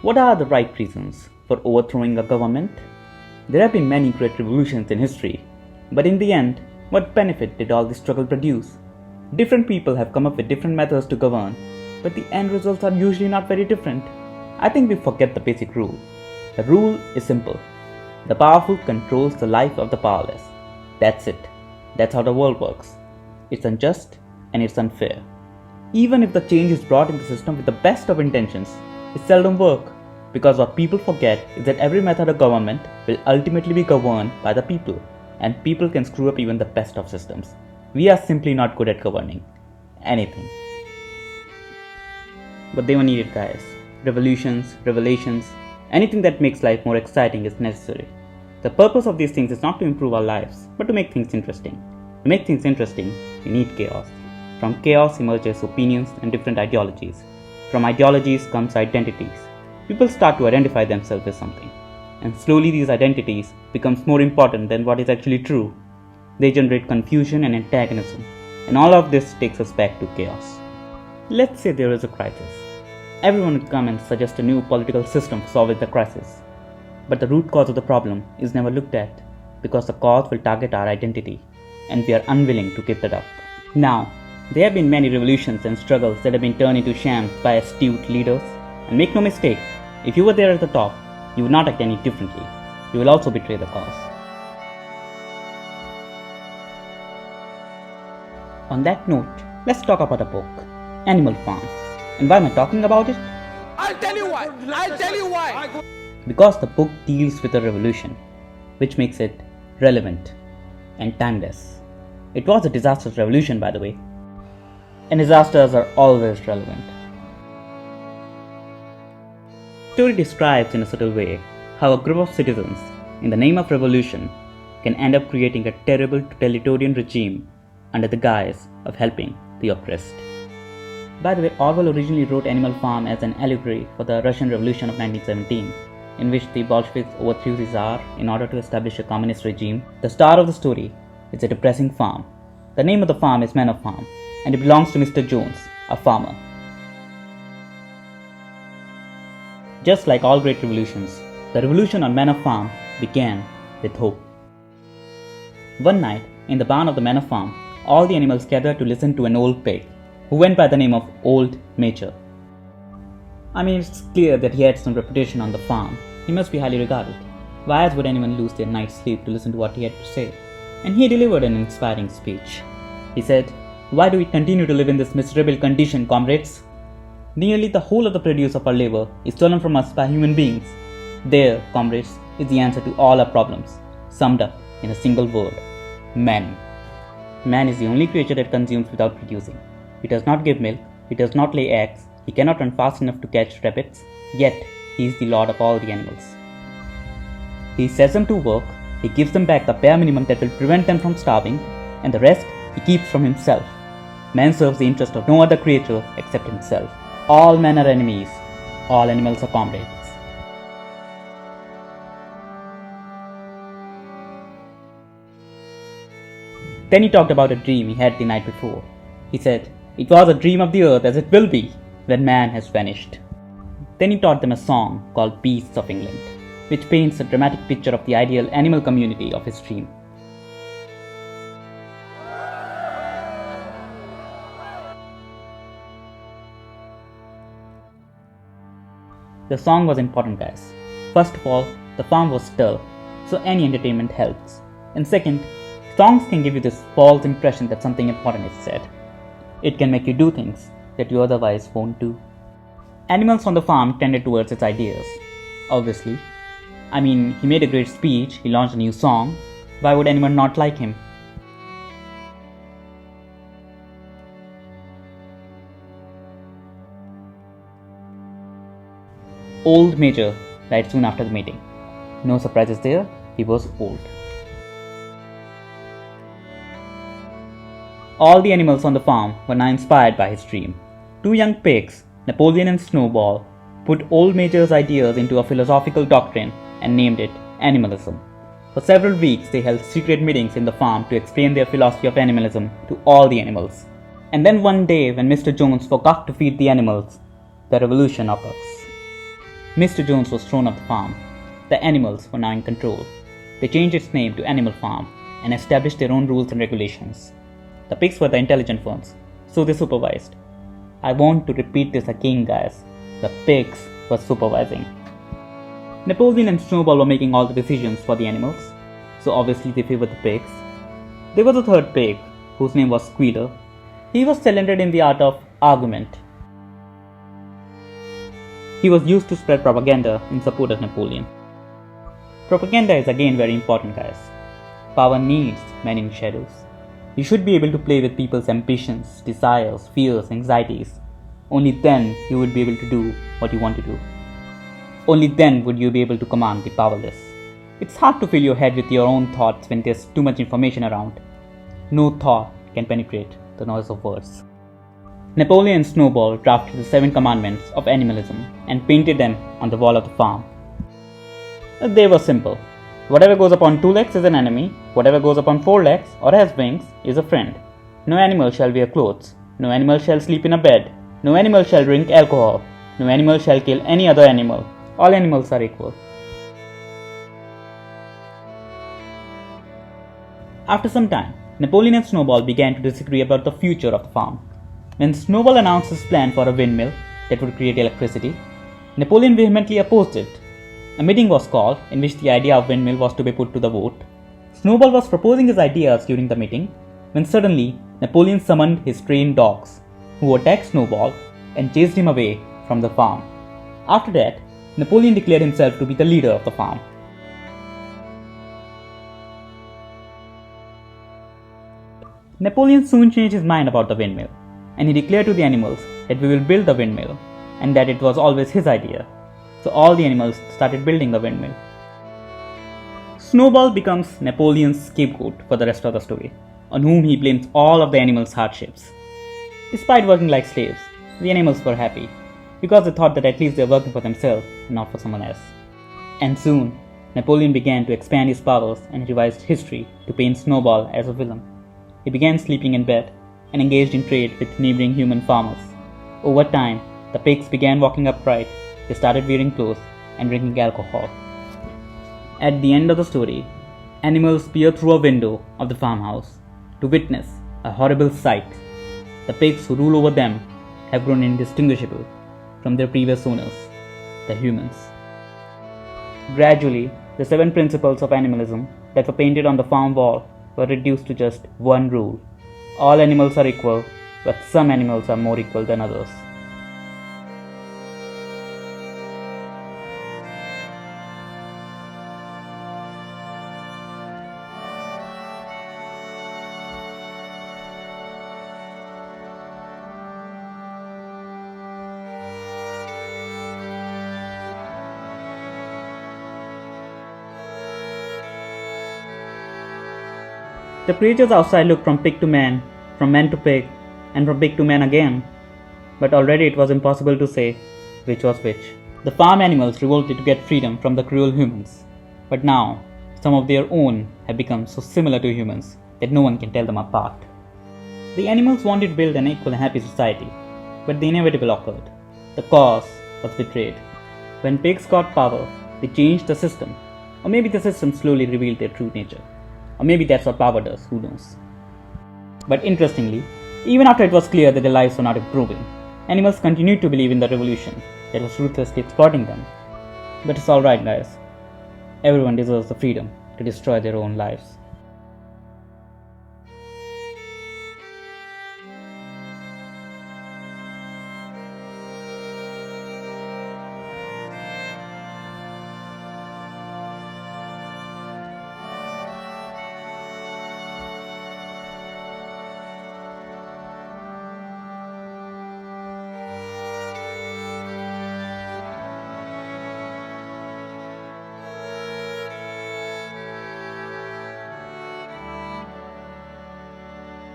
What are the right reasons for overthrowing a government? There have been many great revolutions in history, but in the end, what benefit did all this struggle produce? Different people have come up with different methods to govern, but the end results are usually not very different. I think we forget the basic rule. The rule is simple. The powerful controls the life of the powerless. That's it. That's how the world works. It's unjust and it's unfair. Even if the change is brought in the system with the best of intentions, it seldom works. Because what people forget is that every method of government will ultimately be governed by the people, and people can screw up even the best of systems. We are simply not good at governing anything. But they were needed, guys. Revolutions, revelations, anything that makes life more exciting is necessary. The purpose of these things is not to improve our lives, but to make things interesting. To make things interesting, we need chaos. From chaos emerges opinions and different ideologies. From ideologies comes identities. People start to identify themselves with something, and slowly these identities becomes more important than what is actually true. They generate confusion and antagonism, and all of this takes us back to chaos. Let's say there is a crisis. Everyone will come and suggest a new political system for solving the crisis. But the root cause of the problem is never looked at, because the cause will target our identity, and we are unwilling to give that up. Now, there have been many revolutions and struggles that have been turned into shams by astute leaders, and make no mistake, if you were there at the top, you would not act any differently. You will also betray the cause. On that note, let's talk about a book, Animal Farm. And why am I talking about it? I'll tell you why. Because the book deals with a revolution, which makes it relevant and timeless. It was a disastrous revolution, by the way. And disasters are always relevant. The story describes in a subtle way how a group of citizens, in the name of revolution, can end up creating a terrible totalitarian regime under the guise of helping the oppressed. By the way, Orwell originally wrote Animal Farm as an allegory for the Russian Revolution of 1917, in which the Bolsheviks overthrew the Tsar in order to establish a communist regime. The star of the story is a depressing farm. The name of the farm is Manor Farm, and it belongs to Mr. Jones, a farmer. Just like all great revolutions, the revolution on Manor Farm began with hope. One night, in the barn of the Manor Farm, all the animals gathered to listen to an old pig, who went by the name of Old Major. I mean, it's clear that he had some reputation on the farm. He must be highly regarded. Why else would anyone lose their night's sleep to listen to what he had to say? And he delivered an inspiring speech. He said, "Why do we continue to live in this miserable condition, comrades? Nearly the whole of the produce of our labor is stolen from us by human beings. There, comrades, is the answer to all our problems, summed up in a single word: man. Man is the only creature that consumes without producing. He does not give milk, he does not lay eggs, he cannot run fast enough to catch rabbits, yet he is the lord of all the animals. He sets them to work, he gives them back the bare minimum that will prevent them from starving, and the rest he keeps from himself. Man serves the interest of no other creature except himself. All men are enemies, all animals are comrades." Then he talked about a dream he had the night before. He said, "It was a dream of the earth as it will be when man has vanished." Then he taught them a song called Beasts of England, which paints a dramatic picture of the ideal animal community of his dream. The song was important, guys. First of all, the farm was dull, so any entertainment helps. And second, songs can give you this false impression that something important is said. It can make you do things that you otherwise won't do. Animals on the farm tended towards its ideas, obviously. I mean, he made a great speech, he launched a new song. Why would anyone not like him? Old Major died soon after the meeting. No surprises there, he was old. All the animals on the farm were now inspired by his dream. Two young pigs, Napoleon and Snowball, put Old Major's ideas into a philosophical doctrine and named it animalism. For several weeks, they held secret meetings in the farm to explain their philosophy of animalism to all the animals. And then one day, when Mr. Jones forgot to feed the animals, the revolution occurs. Mr. Jones was thrown off the farm. The animals were now in control. They changed its name to Animal Farm and established their own rules and regulations. The pigs were the intelligent ones, so they supervised. I want to repeat this again, guys. The pigs were supervising. Napoleon and Snowball were making all the decisions for the animals, so obviously they favored the pigs. There was a third pig, whose name was Squealer. He was talented in the art of argument. He was used to spread propaganda in support of Napoleon. Propaganda is again very important, guys. Power needs men in shadows. You should be able to play with people's ambitions, desires, fears, anxieties. Only then you would be able to do what you want to do. Only then would you be able to command the powerless. It's hard to fill your head with your own thoughts when there's too much information around. No thought can penetrate the noise of words. Napoleon and Snowball drafted the 7 commandments of animalism and painted them on the wall of the farm. They were simple. Whatever goes upon 2 legs is an enemy. Whatever goes upon 4 legs or has wings is a friend. No animal shall wear clothes. No animal shall sleep in a bed. No animal shall drink alcohol. No animal shall kill any other animal. All animals are equal. After some time, Napoleon and Snowball began to disagree about the future of the farm. When Snowball announced his plan for a windmill that would create electricity, Napoleon vehemently opposed it. A meeting was called in which the idea of windmill was to be put to the vote. Snowball was proposing his ideas during the meeting when suddenly Napoleon summoned his trained dogs, who attacked Snowball and chased him away from the farm. After that, Napoleon declared himself to be the leader of the farm. Napoleon soon changed his mind about the windmill, and he declared to the animals that we will build the windmill and that it was always his idea. So all the animals started building the windmill. Snowball becomes Napoleon's scapegoat for the rest of the story, on whom he blames all of the animals' hardships. Despite working like slaves, the animals were happy, because they thought that at least they were working for themselves and not for someone else. And soon, Napoleon began to expand his powers and revised history to paint Snowball as a villain. He began sleeping in bed and engaged in trade with neighboring human farmers. Over time, the pigs began walking upright, they started wearing clothes and drinking alcohol. At the end of the story, animals peer through a window of the farmhouse to witness a horrible sight. The pigs who rule over them have grown indistinguishable from their previous owners, the humans. Gradually, the 7 principles of animalism that were painted on the farm wall were reduced to just one rule. All animals are equal, but some animals are more equal than others. The creatures outside looked from pig to man, from man to pig, and from pig to man again. But already it was impossible to say which was which. The farm animals revolted to get freedom from the cruel humans. But now, some of their own have become so similar to humans that no one can tell them apart. The animals wanted to build an equal and happy society, but the inevitable occurred. The cause was betrayed. When pigs got power, they changed the system. Or maybe the system slowly revealed their true nature. Or maybe that's what power does, who knows. But interestingly, even after it was clear that their lives were not improving, animals continued to believe in the revolution that was ruthlessly exploiting them. But it's alright, guys. Everyone deserves the freedom to destroy their own lives.